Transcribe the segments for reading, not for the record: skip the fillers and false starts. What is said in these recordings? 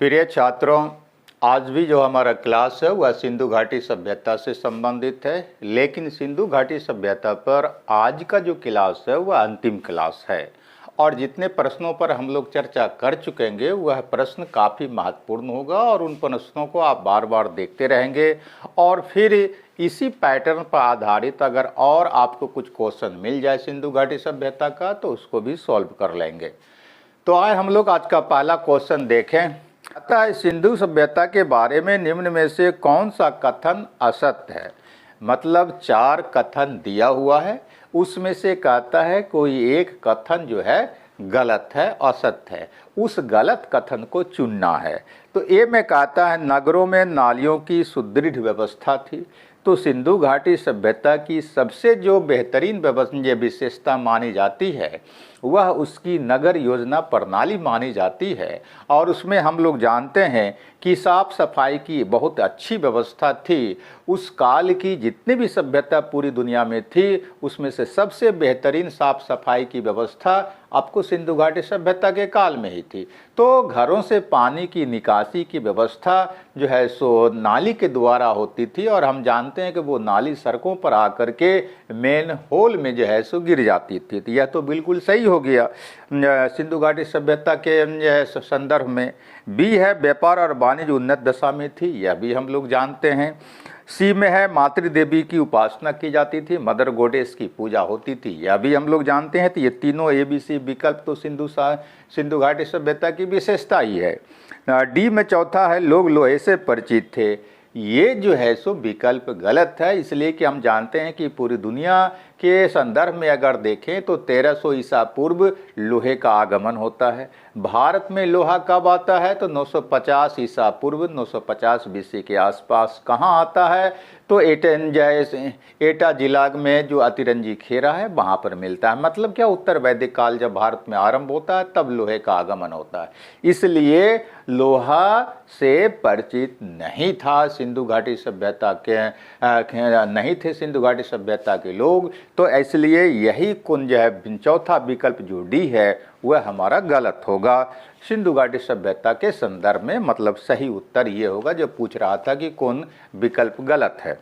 प्रिय छात्रों, आज भी जो हमारा क्लास है वह सिंधु घाटी सभ्यता से संबंधित है। लेकिन सिंधु घाटी सभ्यता पर आज का जो क्लास है वह अंतिम क्लास है और जितने प्रश्नों पर हम लोग चर्चा कर चुकेंगे वह प्रश्न काफ़ी महत्वपूर्ण होगा और उन प्रश्नों को आप बार बार देखते रहेंगे और फिर इसी पैटर्न पर आधारित अगर और आपको कुछ क्वेश्चन मिल जाए सिंधु घाटी सभ्यता का तो उसको भी सॉल्व कर लेंगे। तो आए हम लोग आज का पहला क्वेश्चन देखें। अतः सिंधु सभ्यता के बारे में निम्न में से कौन सा कथन असत्य है। मतलब 4 कथन दिया हुआ है, उसमें से कहता है कोई एक कथन जो है गलत है, असत्य है। उस गलत कथन को चुनना है। तो ए में कहता है नगरों में नालियों की सुदृढ़ व्यवस्था थी। तो सिंधु घाटी सभ्यता की सबसे जो बेहतरीन विशेषता मानी जाती है वह उसकी नगर योजना प्रणाली मानी जाती है और उसमें हम लोग जानते हैं कि साफ सफाई की बहुत अच्छी व्यवस्था थी। उस काल की जितनी भी सभ्यता पूरी दुनिया में थी उसमें से सबसे बेहतरीन साफ सफाई की व्यवस्था आपको सिंधु घाटी सभ्यता के काल में ही थी। तो घरों से पानी की निकासी की व्यवस्था जो है सो नाली के द्वारा होती थी और हम जानते हैं कि वो नाली सड़कों पर आकर के मेन होल में जो है सो गिर जाती थी। तो यह तो बिल्कुल सही हो गया सिंधु घाटी सभ्यता के संदर्भ में। बी है व्यापार और वाणिज्य उन्नत दशा में थी, यह भी हम लोग जानते हैं। सी में है मातृ देवी की उपासना की जाती थी, मदर गॉडेस की पूजा होती थी, यह भी हम लोग जानते हैं। तो ये तीनों ABC विकल्प तो सिंधु घाटी सभ्यता की विशेषता ही है। डी में चौथा है लोग लोहे से परिचित थे। ये जो है सो विकल्प गलत है, इसलिए कि हम जानते हैं कि पूरी दुनिया के संदर्भ में अगर देखें तो 1300 ईसा पूर्व लोहे का आगमन होता है। भारत में लोहा कब आता है तो 950 ईसा पूर्व 950 BC के आसपास कहाँ आता है तो एटा जिला में जो अतिरंजी खेरा है वहाँ पर मिलता है। मतलब क्या उत्तर वैदिक काल जब भारत में आरंभ होता है तब लोहे का आगमन होता है, इसलिए लोहा से परिचित नहीं था सिंधु घाटी सभ्यता के नहीं थे सिंधु घाटी सभ्यता के लोग। तो इसलिए यही कुंज है चौथा विकल्प जो डी है वह हमारा गलत होगा सिंधु घाटी सभ्यता के संदर्भ में। मतलब सही उत्तर ये होगा जो पूछ रहा था कि कौन विकल्प गलत है।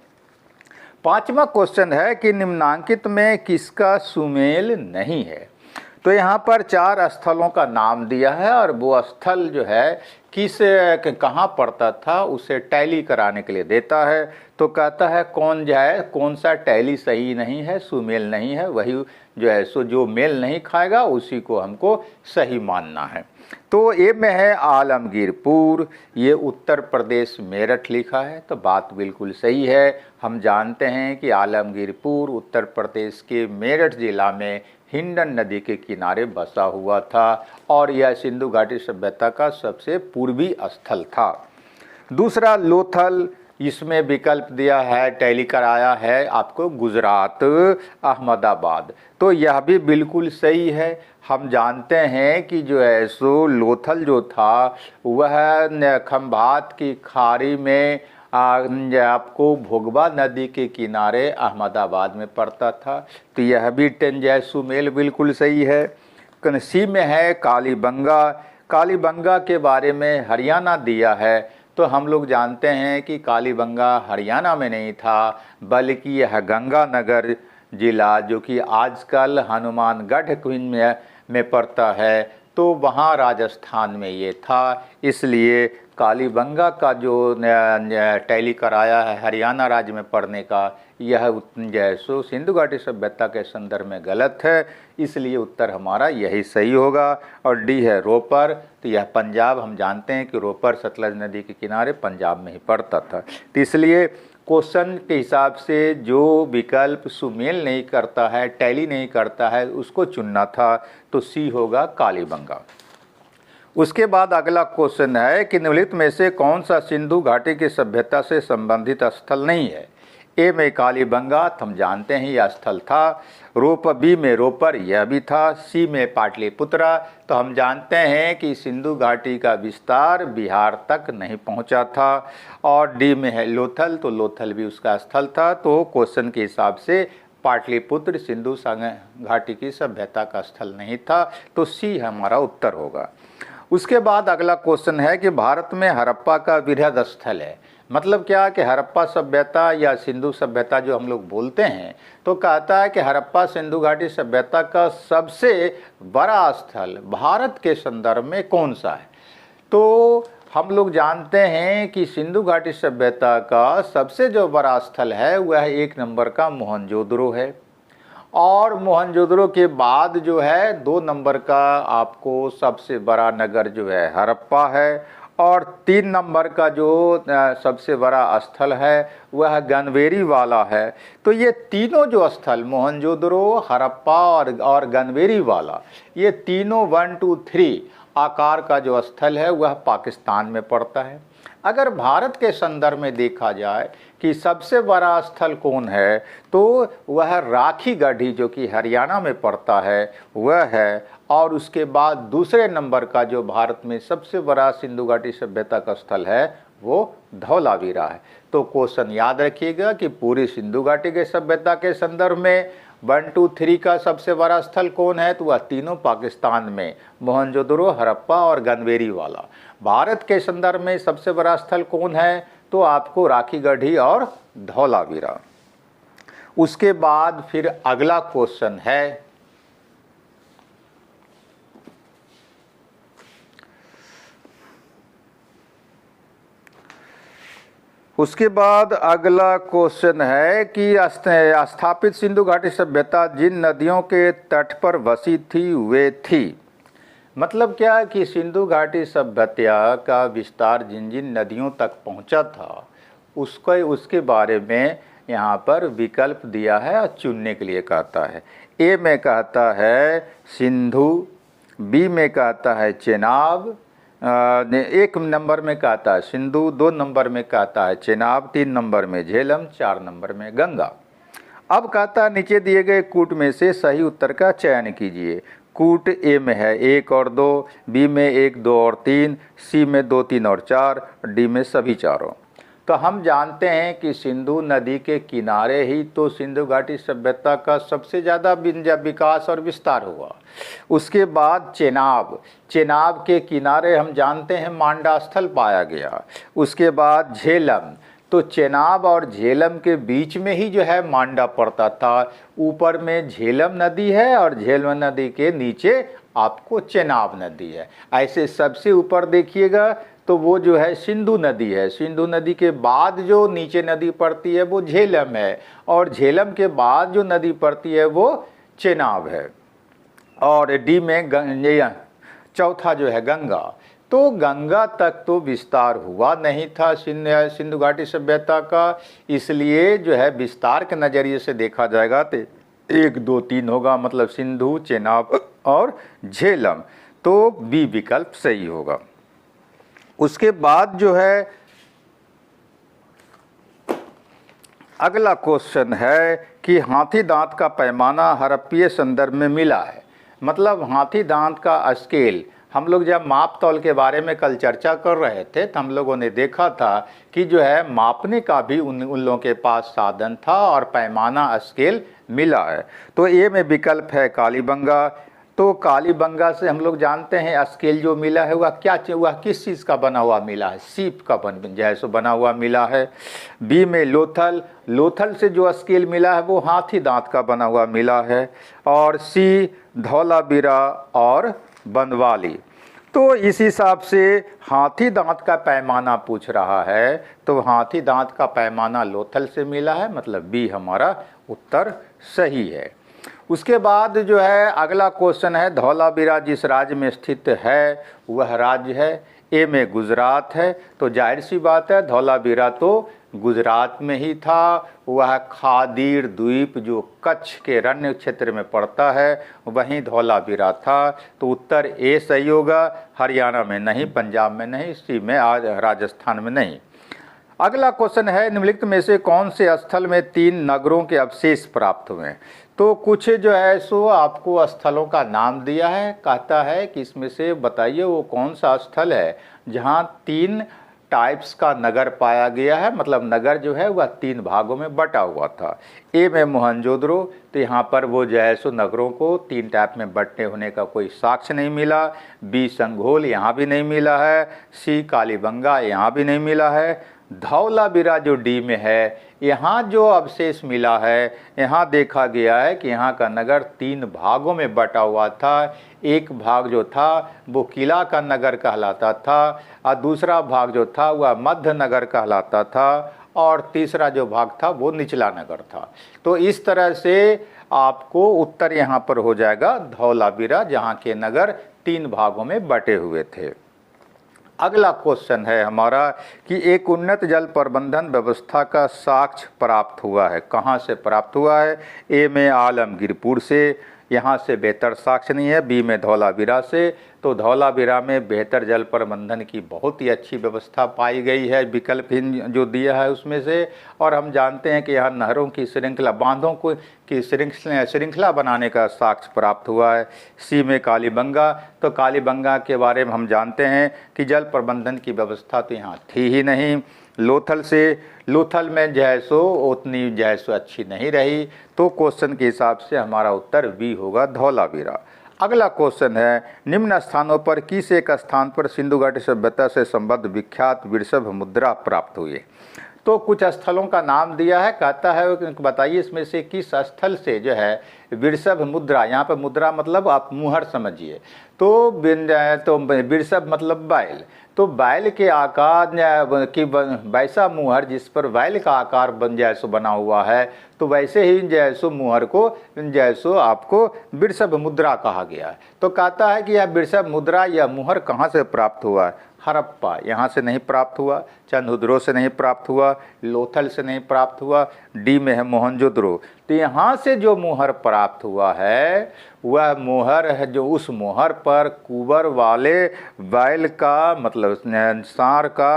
5वां क्वेश्चन है कि निम्नांकित में किसका सुमेल नहीं है। तो यहाँ पर 4 स्थलों का नाम दिया है और वो स्थल जो है कहाँ पड़ता था उसे टैली कराने के लिए देता है। तो कहता है कौन सा टैली सही नहीं है, सुमेल नहीं है, वही जो है सो जो मेल नहीं खाएगा उसी को हमको सही मानना है। तो ए में है आलमगीरपुर, ये उत्तर प्रदेश मेरठ लिखा है, तो बात बिल्कुल सही है। हम जानते हैं कि आलमगीरपुर उत्तर प्रदेश के मेरठ जिला में हिंडन नदी के किनारे बसा हुआ था और यह सिंधु घाटी सभ्यता का सबसे पूर्वी स्थल था। दूसरा लोथल, इसमें विकल्प दिया है टैली कराया है आपको गुजरात अहमदाबाद, तो यह भी बिल्कुल सही है। हम जानते हैं कि जो है सो लोथल जो था वह खंभात की खाड़ी में आपको भोगवा नदी के किनारे अहमदाबाद में पड़ता था। तो यह भी सुमेल बिल्कुल सही है। सी में है कालीबंगा, कालीबंगा के बारे में हरियाणा दिया है, तो हम लोग जानते हैं कि कालीबंगा हरियाणा में नहीं था बल्कि यह गंगानगर जिला जो कि आजकल हनुमानगढ़ में पड़ता है, तो वहाँ राजस्थान में ये था। इसलिए कालीबंगा का जो टैली कराया है हरियाणा राज्य में पढ़ने का यह जैसो सिंधु घाटी सभ्यता के संदर्भ में गलत है, इसलिए उत्तर हमारा यही सही होगा। और डी है रोपर, तो यह पंजाब, हम जानते हैं कि रोपर सतलज नदी के किनारे पंजाब में ही पड़ता था। तो इसलिए क्वेश्चन के हिसाब से जो विकल्प सुमेल नहीं करता है, टैली नहीं करता है, उसको चुनना था, तो सी होगा कालीबंगा। उसके बाद अगला क्वेश्चन है कि निम्नलिखित में से कौन सा सिंधु घाटी की सभ्यता से संबंधित स्थल नहीं है। ए में कालीबंगा, हम जानते हैं यह स्थल था। बी में रोपर, यह भी था। सी में पाटलिपुत्रा, तो हम जानते हैं कि सिंधु घाटी का विस्तार बिहार तक नहीं पहुंचा था। और डी में है लोथल, तो लोथल भी उसका स्थल था। तो क्वेश्चन के हिसाब से पाटलिपुत्र सिंधु घाटी की सभ्यता का स्थल नहीं था, तो सी हमारा उत्तर होगा। उसके बाद अगला क्वेश्चन है कि भारत में हड़प्पा का वृहद स्थल है। मतलब क्या कि हड़प्पा सभ्यता या सिंधु सभ्यता जो हम लोग बोलते हैं, तो कहता है कि हड़प्पा सिंधु घाटी सभ्यता का सबसे बड़ा स्थल भारत के संदर्भ में कौन सा है। तो हम लोग जानते हैं कि सिंधु घाटी सभ्यता का सबसे जो बड़ा स्थल है वह 1 नंबर का मोहनजोदड़ो है, और मोहनजोदड़ो के बाद जो है 2 नंबर का आपको सबसे बड़ा नगर जो है हड़प्पा है, और 3 नंबर का जो सबसे बड़ा स्थल है वह गनवेरी वाला है। तो ये तीनों जो स्थल मोहनजोदड़ो, हड़प्पा और गनवेरी वाला, ये तीनों 1, 2, 3 आकार का जो स्थल है वह पाकिस्तान में पड़ता है। अगर भारत के संदर्भ में देखा जाए कि सबसे बड़ा स्थल कौन है, तो वह राखी गढ़ी जो कि हरियाणा में पड़ता है वह है, और उसके बाद दूसरे नंबर का जो भारत में सबसे बड़ा सिंधु घाटी सभ्यता का स्थल है वो धौलावीरा है। तो क्वेश्चन याद रखिएगा कि पूरी सिंधु घाटी के सभ्यता के संदर्भ में 1, 2, 3 का सबसे बड़ा स्थल कौन है, तो वह तीनों पाकिस्तान में मोहनजोदड़ो, हड़प्पा और गनवेरी वाला। भारत के संदर्भ में सबसे बड़ा स्थल कौन है, तो आपको राखी गढ़ी और धौलावीरा। उसके बाद फिर अगला क्वेश्चन है उसके बाद अगला क्वेश्चन है कि स्थापित सिंधु घाटी सभ्यता जिन नदियों के तट पर बसी थी वे थी। मतलब क्या कि सिंधु घाटी सभ्यता का विस्तार जिन जिन नदियों तक पहुंचा था उसके बारे में यहाँ पर विकल्प दिया है और चुनने के लिए कहता है। ए में कहता है सिंधु, बी में कहता है चेनाब, 1 नंबर में कहता है सिंधु, 2 नंबर में कहता है चेनाब, 3 नंबर में झेलम, 4 नंबर में गंगा। अब कहता है नीचे दिए गए कूट में से सही उत्तर का चयन कीजिए। कूट ए में है 1 और 2, बी में 1, 2 और 3, सी में 2, 3 और 4, डी में सभी चारों। तो हम जानते हैं कि सिंधु नदी के किनारे ही तो सिंधु घाटी सभ्यता का सबसे ज़्यादा विकास और विस्तार हुआ। उसके बाद चेनाब के किनारे हम जानते हैं मांडा स्थल पाया गया। उसके बाद झेलम, तो चेनाब और झेलम के बीच में ही जो है मांडा पड़ता था। ऊपर में झेलम नदी है और झेलम नदी के नीचे आपको चेनाब नदी है। ऐसे सबसे ऊपर देखिएगा तो वो जो है सिंधु नदी है। सिंधु नदी के बाद जो नीचे नदी पड़ती है वो झेलम है, और झेलम के बाद जो नदी पड़ती है वो चेनाब है। और डी में चौथा जो है गंगा। तो गंगा तक तो विस्तार हुआ नहीं था सिंधु घाटी सभ्यता का, इसलिए जो है विस्तार के नज़रिए से देखा जाएगा तो 1, 2, 3 होगा, मतलब सिंधु, चेनाब और झेलम। तो बी विकल्प सही होगा। उसके बाद जो है अगला क्वेश्चन है कि हाथी दांत का पैमाना हड़प्पीय संदर्भ में मिला है। मतलब हाथी दांत का स्केल, हम लोग जब माप तौल के बारे में कल चर्चा कर रहे थे तो हम लोगों ने देखा था कि जो है मापने का भी उन लोगों के पास साधन था और पैमाना स्केल मिला है। तो ए में विकल्प है कालीबंगा। तो कालीबंगा से हम लोग जानते हैं स्केल जो मिला है वह किस चीज़ का बना हुआ मिला है, सीप का जैसे बना हुआ मिला है। बी में लोथल से जो स्केल मिला है वो हाथी दांत का बना हुआ मिला है। और सी धौलावीरा और बनवाली। तो इस हिसाब से हाथी दांत का पैमाना पूछ रहा है, तो हाथी दांत का पैमाना लोथल से मिला है, मतलब बी हमारा उत्तर सही है। उसके बाद जो है अगला क्वेश्चन है धौलावीरा जिस राज्य में स्थित है वह राज्य है। ए में गुजरात है, तो जाहिर सी बात है धौलावीरा तो गुजरात में ही था। वह खादीर द्वीप जो कच्छ के रण्य क्षेत्र में पड़ता है वहीं धौलावीरा था। तो उत्तर ए सही होगा। हरियाणा में नहीं, पंजाब में नहीं, सी में आज राजस्थान में नहीं। अगला क्वेश्चन है निम्नलिखित में से कौन से स्थल में 3 नगरों के अवशेष प्राप्त हुए। तो कुछ जो है सो आपको स्थलों का नाम दिया है, कहता है कि इसमें से बताइए वो कौन सा स्थल है जहाँ 3 टाइप्स का नगर पाया गया है, मतलब नगर जो है वह 3 भागों में बटा हुआ था। ए में मोहनजोदड़ो, तो यहाँ पर वो जो है सो नगरों को 3 टाइप में बंटे होने का कोई साक्ष्य नहीं मिला। बी संघोल, यहाँ भी नहीं मिला है। सी कालीबंगा, यहाँ भी नहीं मिला है। धौलावीरा जो डी में है, यहाँ जो अवशेष मिला है, यहाँ देखा गया है कि यहाँ का नगर 3 भागों में बटा हुआ था। एक भाग जो था वो किला का नगर कहलाता था, और दूसरा भाग जो था वह मध्य नगर कहलाता था, और तीसरा जो भाग था वो निचला नगर था। तो इस तरह से आपको उत्तर यहाँ पर हो जाएगा धौलावीरा, जहाँ के नगर 3 भागों में बटे हुए थे। अगला क्वेश्चन है हमारा कि एक उन्नत जल प्रबंधन व्यवस्था का साक्ष्य प्राप्त हुआ है, कहाँ से प्राप्त हुआ है? ए में आलमगीरपुर से, यहाँ से बेहतर साक्ष्य नहीं है। बी में धौलावीरा से, तो धौलावीरा में बेहतर जल प्रबंधन की बहुत ही अच्छी व्यवस्था पाई गई है, विकल्प जो दिया है उसमें से। और हम जानते हैं कि यहाँ नहरों की श्रृंखला, बांधों को की श्रृंखला बनाने का साक्ष्य प्राप्त हुआ है। सी में कालीबंगा, तो कालीबंगा के बारे में हम जानते हैं कि जल प्रबंधन की व्यवस्था तो यहाँ थी ही नहीं। लोथल से, लोथल में जो है सो उतनी जो है सो अच्छी नहीं रही। तो क्वेश्चन के हिसाब से हमारा उत्तर बी होगा धौलावीरा। अगला क्वेश्चन है, निम्न स्थानों पर किस एक स्थान पर सिंधु घाटी सभ्यता से संबद्ध विख्यात वृषभ मुद्रा प्राप्त हुई है? तो कुछ स्थलों का नाम दिया है, कहता है बताइए इसमें से किस स्थल से जो है वृषभ मुद्रा, यहाँ पर मुद्रा मतलब आप मुहर समझिए, तो वृषभ मतलब बैल, तो बैल के आकार की वैसा मुहर जिस पर बैल का आकार बन जाए सो बना हुआ है, तो वैसे ही जैसो मुहर को जैसो आपको वृषभ मुद्रा कहा गया है। तो कहता है कि यह वृषभ मुद्रा या मुहर कहाँ से प्राप्त हुआ है? हड़प्पा, यहाँ से नहीं प्राप्त हुआ। चंदुद्रो से नहीं प्राप्त हुआ। लोथल से नहीं प्राप्त हुआ। डी में है मोहनजोदड़ो। तो यहाँ से जो मुहर प्राप्त हुआ है वह मोहर है जो उस मोहर पर कुबर वाले बैल का मतलब सांड का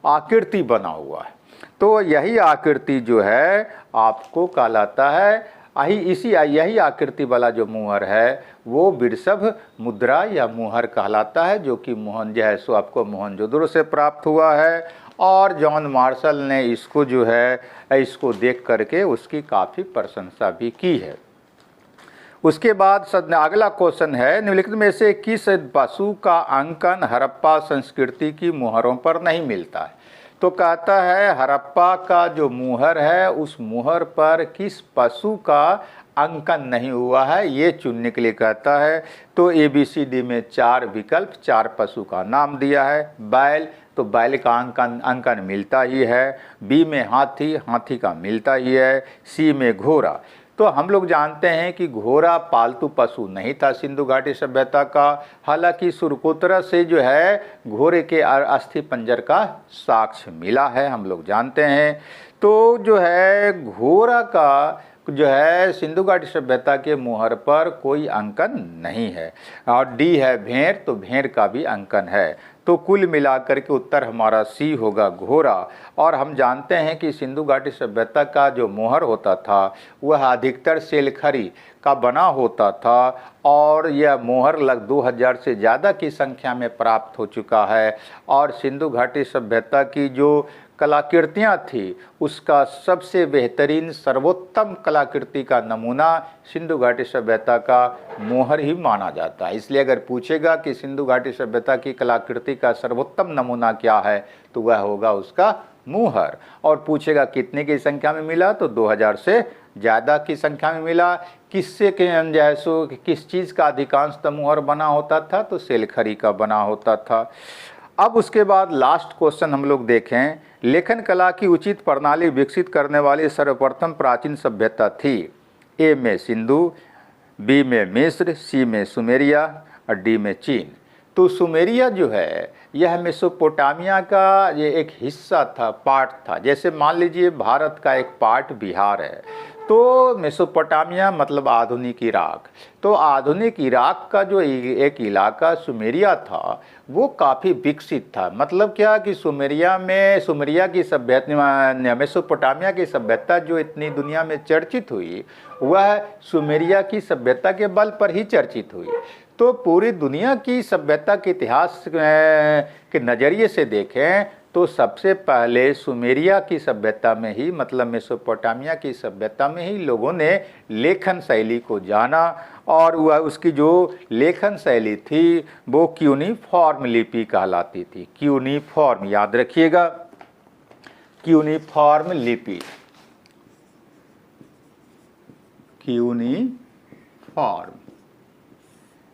आकृति बना हुआ है। तो यही आकृति जो है आपको कहलाता है, यही आकृति वाला जो मुहर है वो वृषभ मुद्रा या मुहर कहलाता है, जो कि मोहन जो है सो आपको मोहनजोदड़ो से प्राप्त हुआ है। और जॉन मार्शल ने इसको जो है इसको देख करके उसकी काफ़ी प्रशंसा भी की है। उसके बाद अगला क्वेश्चन है, निम्नलिखित में से किस पशु का अंकन हड़प्पा संस्कृति की मुहरों पर नहीं मिलता है? तो कहता है हड़प्पा का जो मुहर है उस मुहर पर किस पशु का अंकन नहीं हुआ है, ये चुनने के लिए कहता है। तो ABCD में 4 विकल्प, 4 पशु का नाम दिया है। बैल, तो बैल का अंकन मिलता ही है। बी में हाथी, हाथी का मिलता ही है। सी में घोड़ा, तो हम लोग जानते हैं कि घोड़ा पालतू पशु नहीं था सिंधु घाटी सभ्यता का, हालांकि सुरकोतरा से जो है घोड़े के अस्थि पंजर का साक्ष्य मिला है, हम लोग जानते हैं। तो जो है घोड़ा का जो है सिंधु घाटी सभ्यता के मुहर पर कोई अंकन नहीं है। और डी है भेड़, तो भेड़ का भी अंकन है। तो कुल मिलाकर के उत्तर हमारा सी होगा घोड़ा। और हम जानते हैं कि सिंधु घाटी सभ्यता का जो मोहर होता था वह अधिकतर सेलखरी का बना होता था, और यह मोहर लग 2000 से ज़्यादा की संख्या में प्राप्त हो चुका है। और सिंधु घाटी सभ्यता की जो कलाकृतियाँ थी उसका सबसे बेहतरीन सर्वोत्तम कलाकृति का नमूना सिंधु घाटी सभ्यता का मोहर ही माना जाता है। इसलिए अगर पूछेगा कि सिंधु घाटी सभ्यता की कलाकृति का सर्वोत्तम नमूना क्या है, तो वह होगा उसका मुहर। और पूछेगा कितने की संख्या में मिला, तो 2000 से ज़्यादा की संख्या में मिला। किससे के जैसो किस चीज़ का अधिकांशतः मुहर बना होता था, तो सेलखरी का बना होता था। अब उसके बाद लास्ट क्वेश्चन हम लोग देखें, लेखन कला की उचित प्रणाली विकसित करने वाली सर्वप्रथम प्राचीन सभ्यता थी? ए में सिंधु, बी में मिस्र, सी में सुमेरिया और डी में चीन। तो सुमेरिया जो है यह मेसोपोटामिया का ये एक हिस्सा था, पार्ट था। जैसे मान लीजिए भारत का एक पार्ट बिहार है, तो मेसोपोटामिया मतलब आधुनिक इराक। तो आधुनिक इराक का जो एक इलाका सुमेरिया था वो काफ़ी विकसित था। मतलब क्या कि सुमेरिया की सभ्यता, मेसोपोटामिया की सभ्यता जो इतनी दुनिया में चर्चित हुई वह सुमेरिया की सभ्यता के बल पर ही चर्चित हुई। तो पूरी दुनिया की सभ्यता के इतिहास के नज़रिए से देखें तो सबसे पहले सुमेरिया की सभ्यता में ही, मतलब मेसोपोटामिया की सभ्यता में ही लोगों ने लेखन शैली को जाना, और वह उसकी जो लेखन शैली थी वो क्यूनिफॉर्म लिपि कहलाती थी। क्यूनिफॉर्म, याद रखिएगा, क्यूनिफॉर्म लिपि, क्यूनिफॉर्म।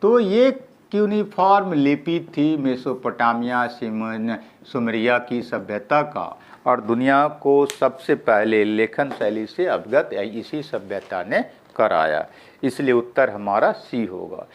तो ये क्यूनिफॉर्म लिपि थी मेसोपोटामिया सुमेरिया की सभ्यता का, और दुनिया को सबसे पहले लेखन शैली से अवगत इसी सभ्यता ने कराया। इसलिए उत्तर हमारा सी होगा।